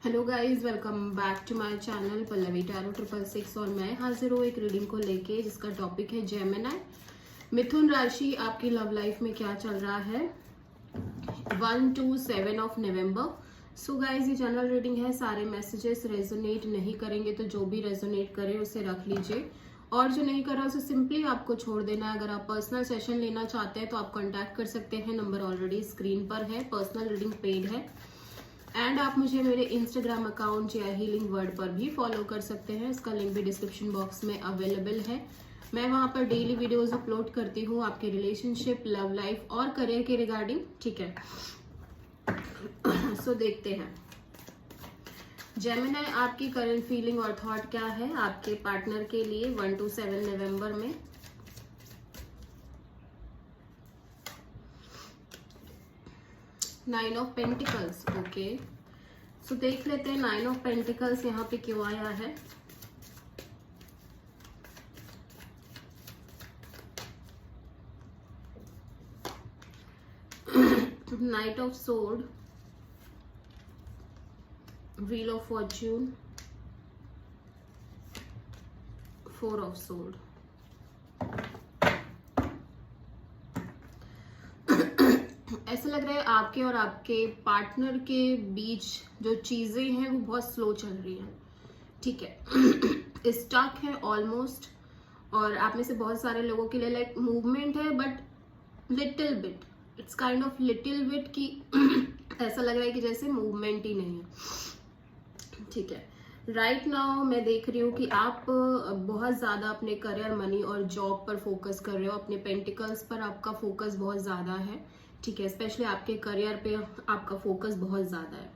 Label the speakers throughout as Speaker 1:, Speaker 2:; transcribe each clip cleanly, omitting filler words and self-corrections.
Speaker 1: Hello guys, welcome back to my channel Pallavi tarot 666 और मैं हाजिर हूँ एक रीडिंग को लेके जिसका टॉपिक है जेमिनी। मिथुन राशि, आपकी लव लाइफ में क्या चल रहा है 1 to 7 of November. So guys, ये जनरल रीडिंग है, सारे मैसेजेस रेजोनेट नहीं करेंगे तो जो भी रेजोनेट करे उसे रख लीजिए और जो नहीं कर रहा उसे सिंपली आपको छोड़ देना है। अगर आप पर्सनल सेशन लेना चाहते हैं तो आप कॉन्टैक्ट कर सकते हैं, नंबर ऑलरेडी स्क्रीन पर है। पर्सनल रीडिंग पेड है एंड आप मुझे मेरे इंस्टाग्राम अकाउंट या हीलिंग वर्ड पर भी फॉलो कर सकते हैं, इसका लिंक भी डिस्क्रिप्शन बॉक्स में अवेलेबल है। मैं वहां पर डेली वीडियोस अपलोड करती हूँ आपके रिलेशनशिप, लव लाइफ और करियर के रिगार्डिंग, ठीक है। सो देखते हैं जेमिनी, आपकी करंट फीलिंग और थॉट क्या है आपके पार्टनर के लिए 1 to 7 नवंबर में। Nine of pentacles, okay. So देख लेते हैं नाइन ऑफ पेंटिकल्स यहाँ पे क्यों आया है। Night of sword, wheel of Fortune, 4 of sword. ऐसा लग रहा है आपके और आपके पार्टनर के बीच जो चीजें हैं वो बहुत स्लो चल रही हैं, ठीक है। स्टक है ऑलमोस्ट, और आप में से बहुत सारे लोगों के लिए लाइक मूवमेंट है but little bit, it's kind of little bit की ऐसा लग रहा है कि जैसे मूवमेंट ही नहीं है, ठीक है। राइट नाउ मैं देख रही हूँ कि आप बहुत ज्यादा अपने करियर, मनी और जॉब पर फोकस कर रहे हो। अपने पेंटिकल्स पर आपका फोकस बहुत ज्यादा है, ठीक है। स्पेशली आपके करियर पे आपका फोकस बहुत ज्यादा है।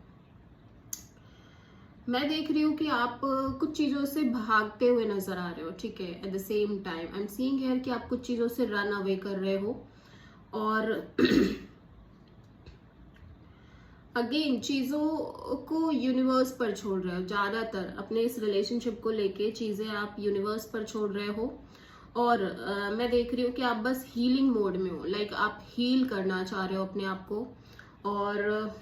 Speaker 1: मैं देख रही हूँ कि आप कुछ चीजों से भागते हुए नजर आ रहे हो, ठीक है। At the same time I am seeing here कि आप कुछ चीजों से रन अवे कर रहे हो और अगेन चीजों को यूनिवर्स पर छोड़ रहे हो। ज्यादातर अपने इस रिलेशनशिप को लेके चीजें आप यूनिवर्स पर छोड़ रहे हो और मैं देख रही हूँ कि आप बस हीलिंग मोड में हो, लाइक आप हील करना चाह रहे हो अपने आप को और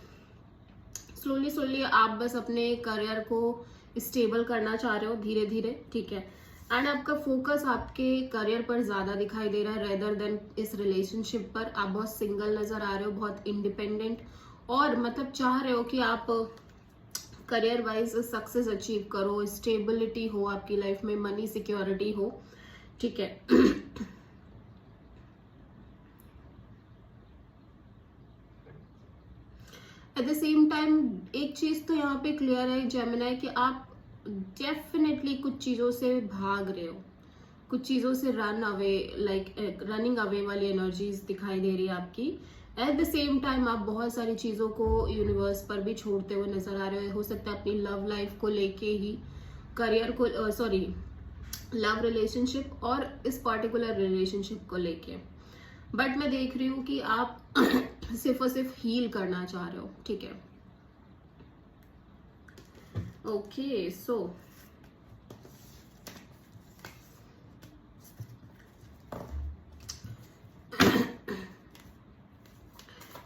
Speaker 1: स्लोली स्लोली आप बस अपने करियर को स्टेबल करना चाह रहे हो धीरे धीरे, ठीक है। एंड आपका फोकस आपके करियर पर ज्यादा दिखाई दे रहा है रेदर देन इस रिलेशनशिप पर। आप बहुत सिंगल नजर आ रहे हो, बहुत इंडिपेंडेंट, और मतलब चाह रहे हो कि आप करियर वाइज सक्सेस अचीव करो, स्टेबिलिटी हो आपकी लाइफ में, मनी सिक्योरिटी हो, ठीक है। एट द सेम टाइम एक चीज तो यहाँ पे क्लियर है जेमिनी कि आप डेफिनेटली कुछ चीजों से भाग रहे हो, कुछ चीजों से run away, like running away वाली एनर्जीज दिखाई दे रही है आपकी। एट द सेम टाइम आप बहुत सारी चीजों को यूनिवर्स पर भी छोड़ते हुए नजर आ रहे हो सकता है अपनी लव लाइफ को लेके ही, करियर को सॉरी लव रिलेशनशिप और इस पर्टिकुलर रिलेशनशिप को लेके। बट मैं देख रही हूँ कि आप सिर्फ और सिर्फ हील करना चाह रहे हो, ठीक है। ओके, सो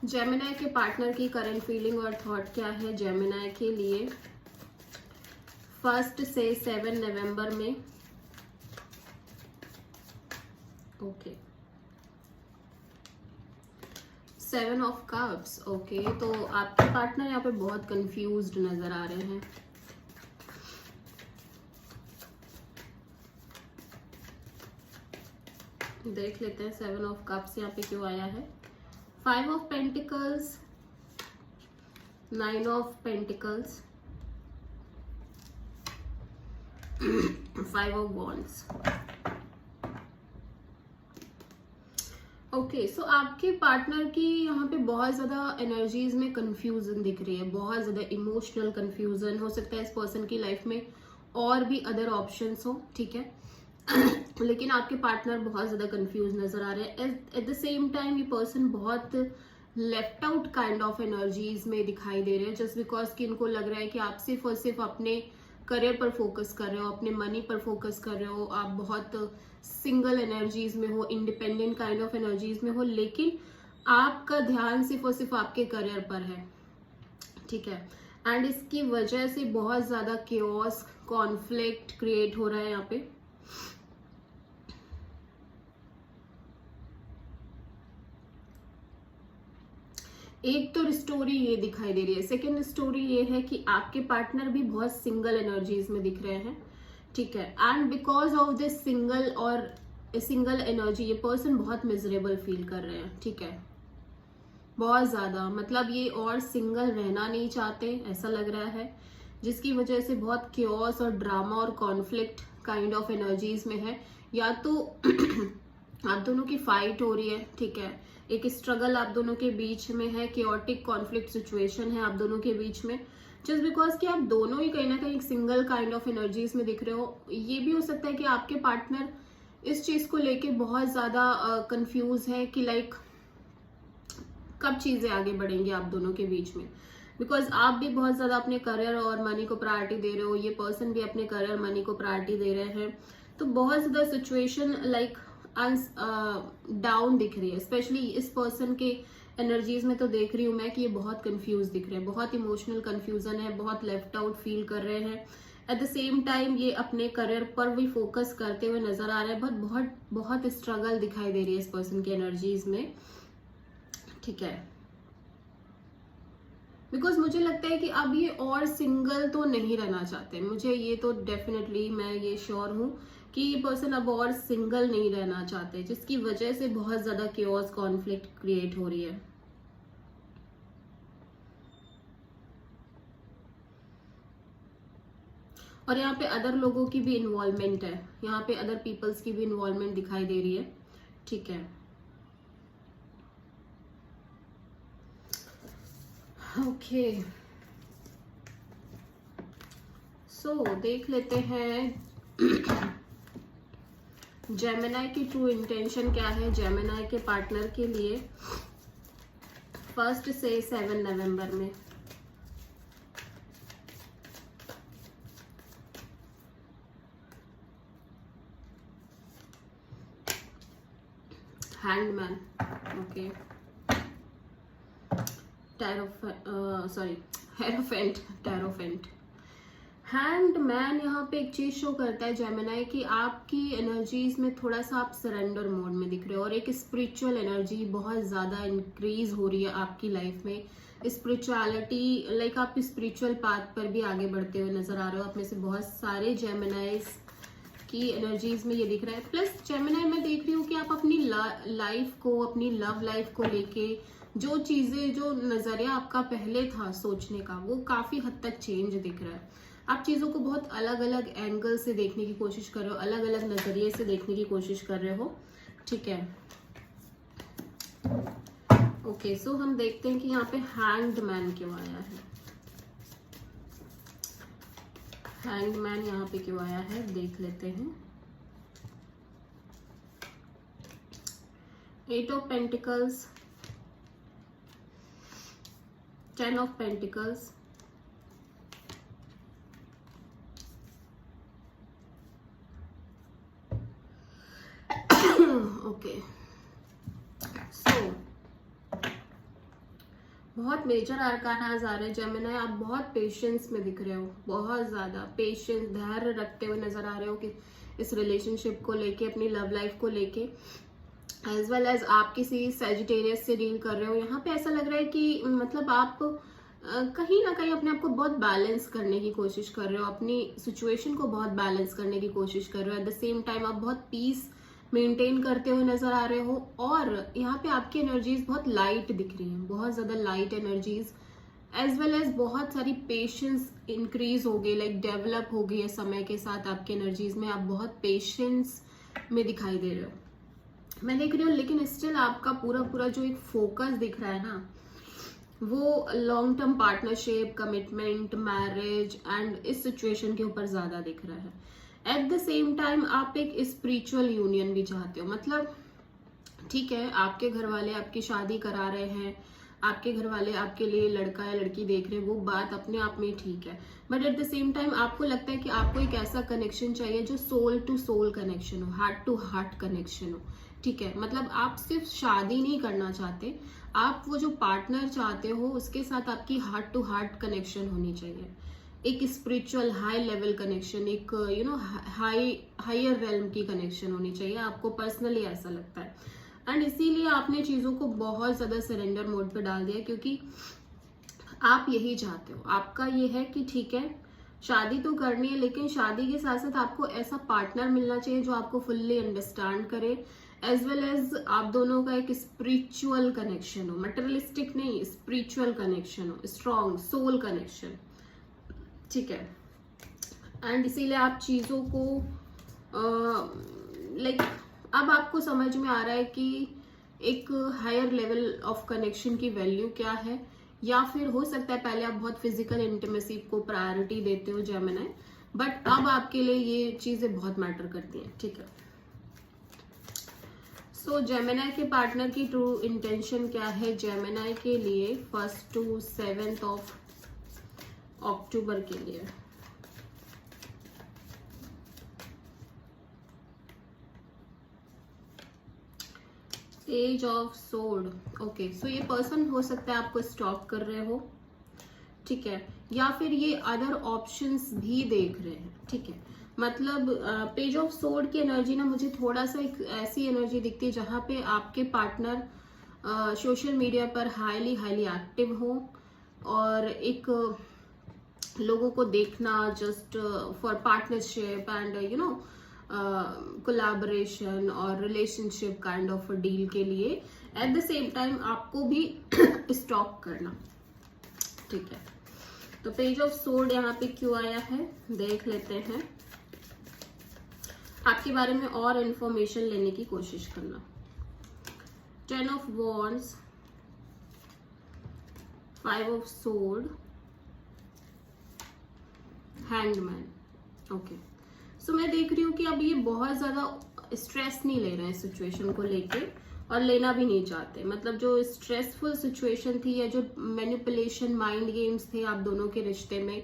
Speaker 1: जेमिनी के पार्टनर की करंट फीलिंग और थॉट क्या है जेमिनी के लिए 1 से 7 नवंबर में, ओके। 7 of cups, okay. तो आपके पार्टनर यहाँ पे बहुत कंफ्यूज्ड नजर आ रहे हैं। देख लेते हैं 7 ऑफ कप्स यहाँ पे क्यों आया है। 5 of pentacles, 9 of pentacles, 5 of wands, okay. So आपके पार्टनर की यहाँ पे बहुत ज्यादा एनर्जीज में कंफ्यूजन दिख रही है, बहुत ज्यादा इमोशनल कंफ्यूजन। हो सकता है इस पर्सन की लाइफ में और भी अदर ऑप्शंस हो, ठीक है। लेकिन आपके पार्टनर बहुत ज्यादा कंफ्यूज नजर आ रहे हैं। एट द सेम टाइम ये पर्सन बहुत left out kind of energies में दिखाई दे रहे हैं, जस्ट बिकॉज कि इनको लग रहा है कि आप सिर्फ और सिर्फ अपने करियर पर फोकस कर रहे हो, अपने मनी पर फोकस कर रहे हो, आप बहुत सिंगल एनर्जीज में हो, इंडिपेंडेंट काइंड ऑफ एनर्जीज में हो, लेकिन आपका ध्यान सिर्फ और सिर्फ आपके करियर पर है, ठीक है। एंड इसकी वजह से बहुत ज्यादा केओस, कॉन्फ्लिक्ट क्रिएट हो रहा है यहाँ पे। एक तो स्टोरी ये दिखाई दे रही है। सेकेंड स्टोरी ये है कि आपके पार्टनर भी बहुत सिंगल एनर्जीज में दिख रहे हैं, ठीक है। And because of this single energy ये पर्सन बहुत मिजरेबल फील कर रहे हैं, ठीक है, बहुत ज्यादा। मतलब ये और सिंगल रहना नहीं चाहते ऐसा लग रहा है, जिसकी वजह से बहुत क्योस और ड्रामा और कॉन्फ्लिक्ट काइंड ऑफ एनर्जीज में है। या तो आप दोनों की फाइट हो रही है, ठीक है, एक स्ट्रगल आप दोनों के बीच में है, केओटिक कॉन्फ्लिक्ट सिचुएशन है आप दोनों के बीच में, जस्ट बिकॉज कि आप दोनों ही कहीं ना कहीं सिंगल काइंड ऑफ एनर्जीज में दिख रहे हो। ये भी हो सकता है कि आपके पार्टनर इस चीज को लेके बहुत ज्यादा कंफ्यूज है कि लाइक कब चीजें आगे बढ़ेंगी आप दोनों के बीच में, बिकॉज आप भी बहुत ज्यादा अपने करियर और मनी को प्रायोरिटी दे रहे हो, ये पर्सन भी अपने करियर मनी को प्रायोरिटी दे रहे हैं। तो बहुत ज्यादा सिचुएशन लाइक डाउन दिख रही है। स्पेशली इस पर्सन के एनर्जीज में तो देख रही हूं मैं कि ये बहुत कंफ्यूज दिख रहे हैं, बहुत इमोशनल कंफ्यूजन है, बहुत लेफ्ट आउट फील कर रहे हैं। एट द सेम टाइम ये अपने करियर पर भी फोकस करते हुए नजर आ रहे हैं, बहुत बहुत बहुत स्ट्रगल दिखाई दे रही है इस पर्सन की एनर्जीज में, ठीक है। बिकॉज मुझे लगता है कि अब ये और सिंगल तो नहीं रहना चाहते, मुझे ये तो डेफिनेटली मैं ये श्योर हूं कि ये पर्सन अब और सिंगल नहीं रहना चाहते, जिसकी वजह से बहुत ज्यादा केओस, कॉन्फ्लिक्ट क्रिएट हो रही है। और यहाँ पे अदर लोगों की भी इन्वॉल्वमेंट है, यहाँ पे अदर पीपल्स की भी इन्वॉल्वमेंट दिखाई दे रही है, ठीक है। ओके, सो देख लेते हैं जेमिनी की ट्रू इंटेंशन क्या है जेमिनी के पार्टनर के लिए 1 से 7 नवंबर में। Hangman, okay, टैरोफेंट। हैंगमैन यहाँ पे एक चीज शो करता है जेमिनी कि आपकी एनर्जीज में थोड़ा सा आप सरेंडर मोड में दिख रहे हो, और एक स्पिरिचुअल एनर्जी बहुत ज्यादा इंक्रीज हो रही है आपकी लाइफ में। स्पिरिचुअलिटी लाइक आप स्पिरिचुअल पाथ पर भी आगे बढ़ते हुए नजर आ रहे हो। आप में से बहुत सारे जेमिनीज की एनर्जीज में ये दिख रहा है। प्लस जेमिनी मैं देख रही हूँ कि आप अपनी लाइफ को, अपनी लव लाइफ को लेके जो चीजें, जो नजरिया आपका पहले था सोचने का, वो काफी हद तक चेंज दिख रहा है। आप चीजों को बहुत अलग अलग एंगल से देखने की कोशिश कर रहे हो, अलग अलग नजरिए से देखने की कोशिश कर रहे हो, ठीक है। ओके, सो हम देखते हैं कि यहाँ पे हैंग्ड मैन क्यों आया है। हैंग्ड मैन यहाँ पे क्यों आया है देख लेते हैं। 8 of pentacles, 10 of pentacles, okay, so बहुत मेजर आर्कानाज आ रहे हैं जेमिनी। आप बहुत पेशेंस में दिख रहे हो, बहुत ज्यादा पेशेंस, धैर्य रखते हुए नजर आ रहे हो कि इस रिलेशनशिप को लेके, अपनी लव लाइफ को लेके, एज वेल एज आप किसी सैजिटेरियस से डील कर रहे हो। यहाँ पे ऐसा लग रहा है कि मतलब आप कहीं ना कहीं अपने आप को बहुत बैलेंस करने की कोशिश कर रहे हो, अपनी सिचुएशन को बहुत बैलेंस करने की कोशिश कर रहे हो। एट द सेम टाइम आप बहुत पीस मेंटेन करते हुए नजर आ रहे हो। और यहाँ पे आपकी एनर्जीज बहुत लाइट दिख रही हैं, बहुत ज्यादा light energies, as well as बहुत सारी पेशेंस इंक्रीज हो गई, लाइक डेवलप हो गई है समय के साथ आपकी एनर्जीज में। आप बहुत पेशेंस में दिखाई दे रहे हो, मैं देख रही हूँ। लेकिन स्टिल आपका पूरा पूरा जो एक फोकस दिख रहा है ना, वो long term partnership, commitment, marriage and इस सिचुएशन के ऊपर ज्यादा दिख रहा है। एट द सेम टाइम आप एक स्पिरिचुअल यूनियन भी चाहते हो, मतलब ठीक है, आपके घर वाले आपकी शादी करा रहे हैं, आपके घर वाले आपके लिए लड़का या लड़की देख रहे हैं, वो बात अपने आप में ठीक है। But at the same time आपको लगता है कि आपको एक ऐसा कनेक्शन चाहिए जो सोल टू सोल कनेक्शन हो, हार्ट टू हार्ट कनेक्शन हो, ठीक है, मतलब आप सिर्फ शादी नहीं करना चाहते, आप वो जो पार्टनर चाहते हो उसके साथ आपकी हार्ट टू हार्ट कनेक्शन होनी चाहिए, एक स्पिरिचुअल हाई लेवल कनेक्शन, एक हायर रेल्म की कनेक्शन होनी चाहिए। आपको पर्सनली ऐसा लगता है, एंड इसीलिए आपने चीजों को बहुत ज्यादा सरेंडर मोड पे डाल दिया, क्योंकि आप यही चाहते हो। आपका ये है कि ठीक है, शादी तो करनी है, लेकिन शादी के साथ साथ आपको ऐसा पार्टनर मिलना चाहिए जो आपको फुल्ली अंडरस्टैंड करे, एज वेल एज आप दोनों का एक स्पिरिचुअल कनेक्शन हो, मटेरियलिस्टिक नहीं, स्पिरिचुअल कनेक्शन हो, स्ट्रॉन्ग सोल कनेक्शन, ठीक है। एंड इसीलिए आप चीजों को लाइक अब आपको समझ में आ रहा है कि एक हायर लेवल ऑफ कनेक्शन की वैल्यू क्या है, या फिर हो सकता है पहले आप बहुत फिजिकल इंटीमेसी को प्रायोरिटी देते हो जेमिनी, बट अब आपके लिए ये चीजें बहुत मैटर करती हैं, ठीक है। सो जेमिनी के पार्टनर की ट्रू इंटेंशन क्या है जेमिनी के लिए 1 to 7 अक्टूबर के लिए? Ace of sword, okay. So ये पर्सन हो सकता है आपको स्टॉक कर रहे हो, ठीक है, या फिर ये अदर ऑप्शंस भी देख रहे हैं, ठीक है। मतलब पेज ऑफ सोर्ड की एनर्जी ना मुझे थोड़ा सा एक ऐसी एनर्जी दिखती है जहां पे आपके पार्टनर सोशल मीडिया पर हाईली एक्टिव हो, और एक लोगों को देखना just for partnership and collaboration और रिलेशनशिप काइंड ऑफ डील के लिए, एट द सेम टाइम आपको भी स्टॉक करना, ठीक है। तो पेज ऑफ सोर्ड यहाँ पे क्यों आया है देख लेते हैं। आपके बारे में और इंफॉर्मेशन लेने की कोशिश करना। 10 of Wands, 5 of Swords, Hanged Man, okay. So मैं देख रही हूँ कि अब ये बहुत ज्यादा स्ट्रेस नहीं ले रहे हैं सिचुएशन को लेके, और लेना भी नहीं चाहते। मतलब जो स्ट्रेसफुल सिचुएशन थी या जो मैनिपुलेशन माइंड गेम्स थे आप दोनों के रिश्ते में,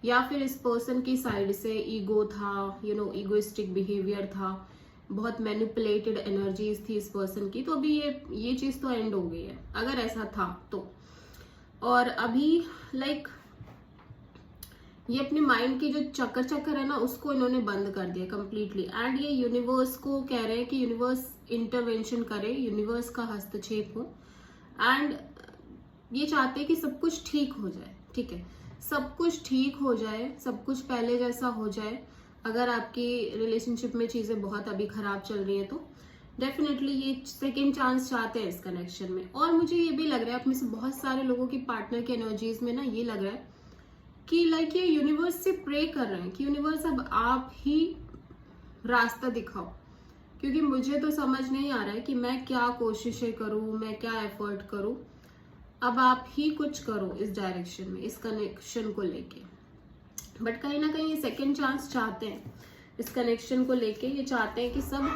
Speaker 1: या फिर इस पर्सन की साइड से ईगो था, ईगोइस्टिक बिहेवियर था, बहुत मैनिपुलेटेड एनर्जीज थी इस पर्सन की, तो अभी ये चीज तो एंड हो गई है अगर ऐसा था तो। और अभी लाइक ये अपने माइंड की जो चक्कर है ना, उसको इन्होंने बंद कर दिया कम्प्लीटली, एंड ये यूनिवर्स को कह रहे हैं कि यूनिवर्स इंटरवेंशन करे, यूनिवर्स का हस्तक्षेप हो, एंड ये चाहते हैं कि सब कुछ ठीक हो जाए, ठीक है, सब कुछ ठीक हो जाए, सब कुछ पहले जैसा हो जाए। अगर आपकी रिलेशनशिप में चीजें बहुत अभी खराब चल रही है तो डेफिनेटली ये सेकेंड चांस चाहते हैं इस कनेक्शन में। और मुझे ये भी लग रहा है आप में से बहुत सारे लोगों की पार्टनर की एनर्जीज में ना ये लग रहा है कि लाइक ये यूनिवर्स से प्रे कर रहे हैं कि यूनिवर्स अब आप ही रास्ता दिखाओ, क्योंकि मुझे तो समझ नहीं आ रहा है कि मैं क्या कोशिशें करूं, मैं क्या एफर्ट करूं, अब आप ही कुछ करो इस डायरेक्शन में, इस कनेक्शन को लेके। बट कहीं ना कहीं ये सेकेंड चांस चाहते हैं इस कनेक्शन को लेके, ये चाहते हैं कि सब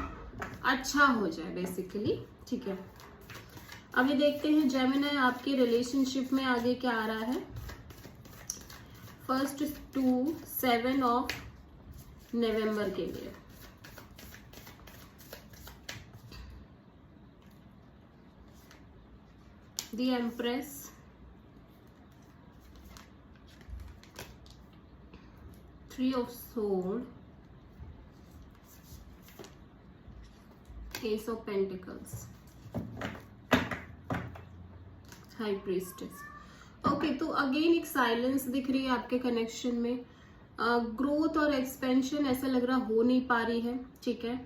Speaker 1: अच्छा हो जाए बेसिकली, ठीक है। अभी देखते हैं जेमिनी आपकी रिलेशनशिप में आगे क्या आ रहा है 1 to 7 नवंबर के लिए। The empress, Three of Swords, Ace of Pentacles, High Priestess, okay. तो अगेन एक साइलेंस दिख रही है आपके कनेक्शन में, ग्रोथ और एक्सपेंशन ऐसा लग रहा हो नहीं पा रही है, ठीक है।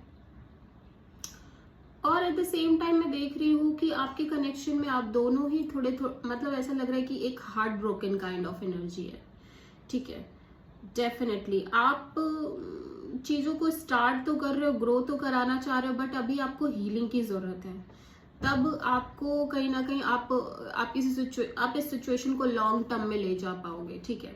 Speaker 1: और एट द सेम टाइम मैं देख रही हूँ कि आपके कनेक्शन में आप दोनों ही थोड़े मतलब ऐसा लग रहा है कि एक heart broken kind of energy है, ठीक है। डेफिनेटली आप चीजों को स्टार्ट तो कर रहे हो, ग्रो तो कराना चाह रहे हो, बट अभी आपको हीलिंग की जरूरत है। तब आपको कहीं ना कहीं आप इस सिचुएशन को लॉन्ग टर्म में ले जा पाओगे, ठीक है।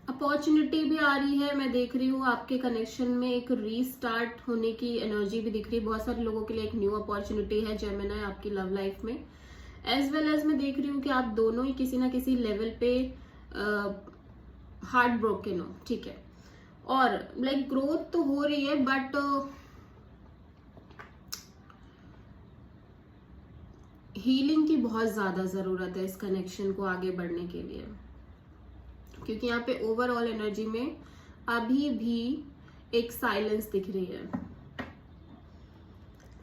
Speaker 1: अपॉर्चुनिटी भी आ रही है, मैं देख रही हूँ आपके कनेक्शन में एक रीस्टार्ट होने की एनर्जी भी दिख रही है। बहुत सारे लोगों के लिए एक न्यू अपॉर्चुनिटी है जेमिनी आपकी लव लाइफ में, एज वेल एज मैं देख रही हूँ कि आप दोनों ही किसी ना किसी लेवल पे हार्ट ब्रोकन हो, ठीक है। और लाइक ग्रोथ तो हो रही है बट हीलिंग की बहुत ज्यादा जरूरत है इस कनेक्शन को आगे बढ़ने के लिए, क्योंकि यहाँ पे ओवरऑल एनर्जी में अभी भी एक साइलेंस दिख रही है।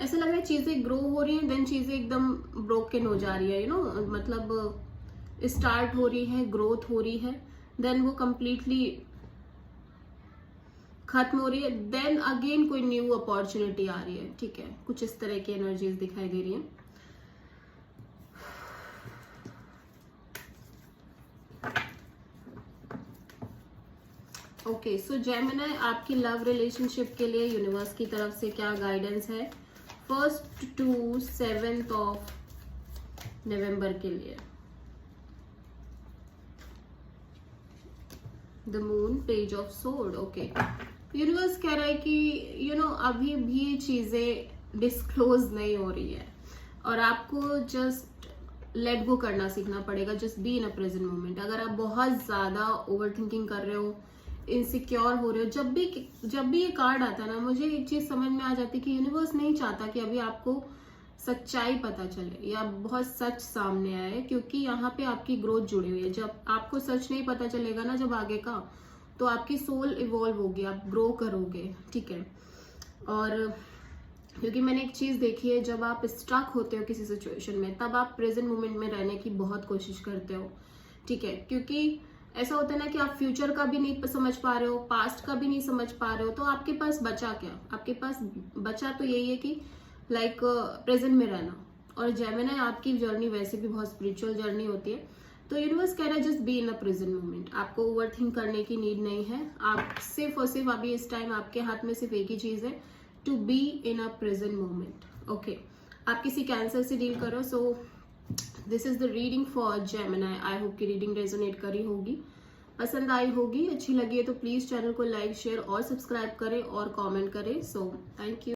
Speaker 1: ऐसा लग रहा है चीजें ग्रो हो रही हैं, देन चीजें एकदम ब्रोकन हो जा रही है, मतलब स्टार्ट हो रही है, ग्रोथ हो रही है, देन वो कंप्लीटली खत्म हो रही है, देन अगेन कोई न्यू अपॉर्चुनिटी आ रही है। ठीक है, कुछ इस तरह की एनर्जीज दिखाई दे रही हैं। ओके, सो जेमिनी, आपकी लव रिलेशनशिप के लिए यूनिवर्स की तरफ से क्या गाइडेंस है 1st to 7th of November के लिए? The moon, page of sword. Okay, universe कह रहा है कि अभी भी चीजें डिस्क्लोज नहीं हो रही है और आपको जस्ट लेट गो करना सीखना पड़ेगा। Just be in a present moment. अगर आप बहुत ज्यादा ओवर थिंकिंग कर रहे हो, इनसिक्योर हो रहे हो, जब भी ये कार्ड आता है ना, मुझे एक चीज समझ में आ जाती है कि यूनिवर्स नहीं चाहता कि अभी आपको सच्चाई पता चले या बहुत सच सामने आए, क्योंकि यहाँ पे आपकी ग्रोथ जुड़ी हुई है। जब आपको सच नहीं पता चलेगा ना जब आगे का, तो आपकी सोल इवॉल्व होगी, आप ग्रो करोगे। ठीक है, और क्योंकि मैंने एक चीज देखी है, जब आप स्टक होते हो किसी सिचुएशन में, तब आप प्रेजेंट मोमेंट में रहने की बहुत कोशिश करते हो। ठीक है, क्योंकि ऐसा होता है ना कि आप फ्यूचर का भी नहीं समझ पा रहे हो, पास्ट का भी नहीं समझ पा रहे हो, तो आपके पास बचा क्या? आपके पास बचा तो यही है कि लाइक प्रेजेंट में रहना। और जेमिनी, आपकी जर्नी वैसे भी बहुत स्पिरिचुअल जर्नी होती है, तो यूनिवर्स कह रहा है just be in a present moment. आपको ओवर थिंक करने की नीड नहीं है। आप सिर्फ और सिर्फ अभी इस टाइम आपके हाथ में सिर्फ एक ही चीज है, to be in a present moment. Okay, आप किसी कैंसर से डील करो। So this is the reading for Gemini. I hope की रीडिंग रेजोनेट करी होगी, पसंद आई होगी, अच्छी लगी है तो प्लीज चैनल को लाइक, शेयर और सब्सक्राइब करें और कमेंट करें। So thank you.